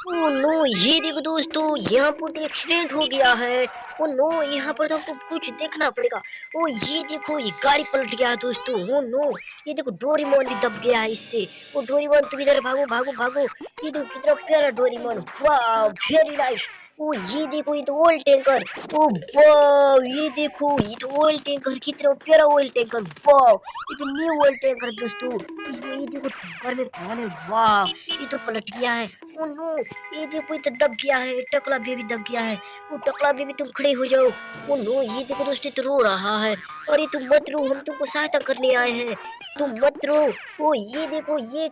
ओह no! ये देखो दोस्तों, यहाँ पर तो एक्सीडेंट हो गया है। Oh no! यहाँ पर तो आपको कुछ देखना पड़ेगा। ओह ये देखो, ये गाड़ी पलट गया है दोस्तों। Oh no! ये देखो डोरेमोन भी दब गया है इससे। ओ डोरेमोन तुम इधर भागो भागो भागो। ये देखो कितना प्यारा डोरेमोन। वाह वेरी नाइस। ओ ये देखो, ये तो ऑयल टैंकर। ओ वाह ये देखो, ये तो ऑयल टैंकर, कितना प्यारा ऑयल टैंकर। वाह ये तो न्यू ऑयल टैंकर दोस्तों। इसमें ये देखो टक्कर में कौन है। वाह ये तो पलट गया है। Oh no! ये देखो, ये तो दब गया है। टकला बेबी दब गया है। वो टकला बेबी तुम खड़े हो जाओ। Oh no! ये देखो दोस्तों, तो रो रहा है। अरे तुम मत रो, हम तुमको सहायता करने आए हैं। तुम मत रो। ओ ये देखो, ये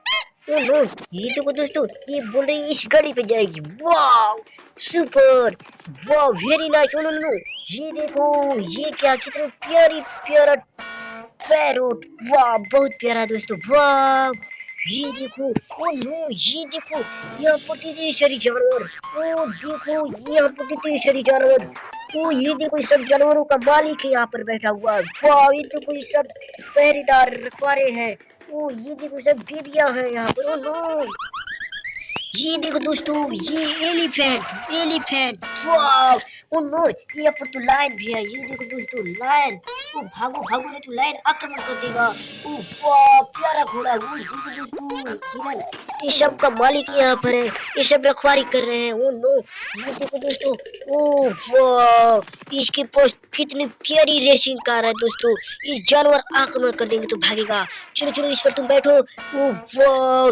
ओ नो! ये देखो दोस्तों, ये बोल रही है इस गाड़ी पे जाएगी। वाह सुपर। वाह very nice. Oh no no! ये देखो, ये क्या, कितना प्यारी प्यारा पैरोट। वाह बहुत प्यारा दोस्तों। वाह ये देखो। Oh no! ये देखो, यहाँ पर कितने सारे जानवर। ओ देखो, यहाँ पर कितने सारे जानवर। ओ ये देखो, ये सब जानवरों का मालिक है यहाँ पर बैठा हुआ है। वाह ये तो कोई सब पहरेदार रखवारे हैं। ओ ये देखो, सब बेबियां हैं यहाँ पर। Oh no! ये देखो दोस्तों, ये एलिफेंट एलिफेंट। वाह ओ नो! यहाँ पर तो लायन भी है। ये देखो दोस्तों, लायन। ओ भागो भागो, नहीं तो लायन आक्रमण कर देगा। ओ वाह प्यारा घोड़ा। वो देखो दोस्तों, हिरन। ये सब का मालिक यहाँ पर है। ये सब रखवारी कर रहे हैं। Oh no! ये देखो दोस्तों। ओ वाह इसके पास कितनी प्यारी रेसिंग कार है दोस्तों। ये जानवर आक्रमण कर देंगे तो भागेगा। चलो चलो, इस पर तुम बैठो। ओ वाह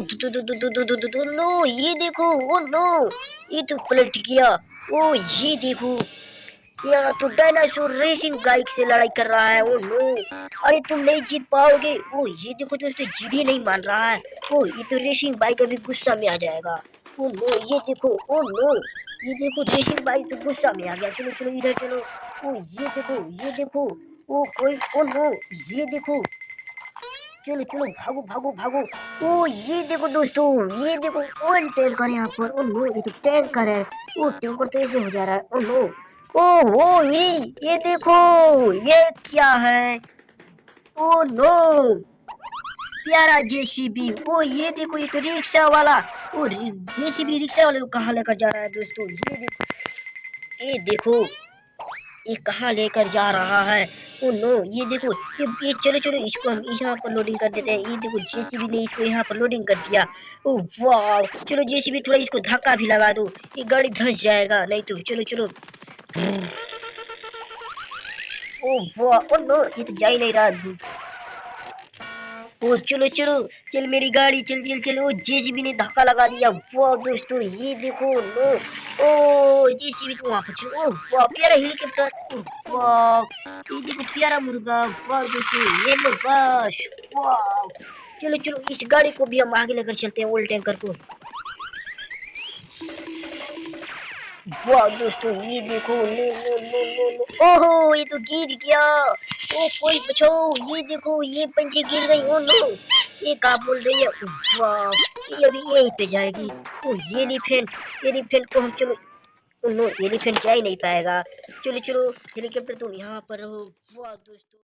नो! ये देखो। Oh no! ये तो पलट गया। ओ ये देखो, यहाँ तो डायनासोर रेसिंग बाइक से लड़ाई कर रहा है। Oh no! अरे तुम नहीं जीत पाओगे। ओ ये देखो दोस्तों, जिद ही नहीं मान रहा है। ओ ये तो रेसिंग बाइक अभी गुस्सा में आ जाएगा। Oh no! ये देखो। Oh no! ये देखो, रेसिंग बाइक तो गुस्सा में आ गया। चलो चलो इधर चलो। ओ ये देखो, ये देखो। ओ कोई। Oh no! ये देखो। चलो चलो भागो भागो भागो। ओ ये देखो दोस्तों, ये देखो ऑयल टैंकर यहाँ पर। Oh no! ये तो टैंकर है। ओ टैंकर तो ऐसे हो जा रहा है। Oh no! ओ ये देखो, ये क्या है। Oh no! प्यारा जेसीबी। ओ ये देखो, ये तो रिक्शा वाला। ओ जेसीबी रिक्शा वाले को कहाँ लेकर जा रहा है दोस्तों। ये देखो, ये कहाँ लेकर जा रहा है। Oh no! ये देखो, ये चलो चलो, इसको हम यहाँ पर लोडिंग कर देते हैं। ये देखो, जेसीबी ने इसको यहाँ पर लोडिंग कर दिया। ओ वाह चलो, जेसीबी थोड़ा इसको धक्का भी लगा दो। ये गाड़ी धंस जाएगा नहीं तो। चलो चलो। ओ वाह ओ नो! ये तो जा ही नहीं रहा। ओ चलो चलो, चल मेरी गाड़ी, चल चल चल। ओ जेसीबी ने धक्का लगा दिया। वाह दोस्तों, ये देखो। नो! ओ जेसीबी तो वहां पर चलो। ओ वाह प्यारा हेलीकॉप्टर। ओ वाह ये देखो, प्यारा मुर्गा। वाह दोस्तों, ये लो बस। वाह चलो चलो, इस गाड़ी को भी हम आगे लेकर चलते हैं, ओल्ड टैंकर को। वाह दोस्तों, ये देखो। No no no no no! ओहो ये तो गिर गया। ओ कोई बचाओ। ये देखो, ये पंछी गिर गई। Oh no! ये कहाँ बोल रही है। वाह ये अभी यहीं पे जाएगी। ओ एलिफेंट, एलिफेंट को हम चलो। Oh no! एलिफेंट जा ही नहीं पाएगा। चलो चलो हेलीकॉप्टर, तुम यहाँ पर रहो। वाह दोस्तों।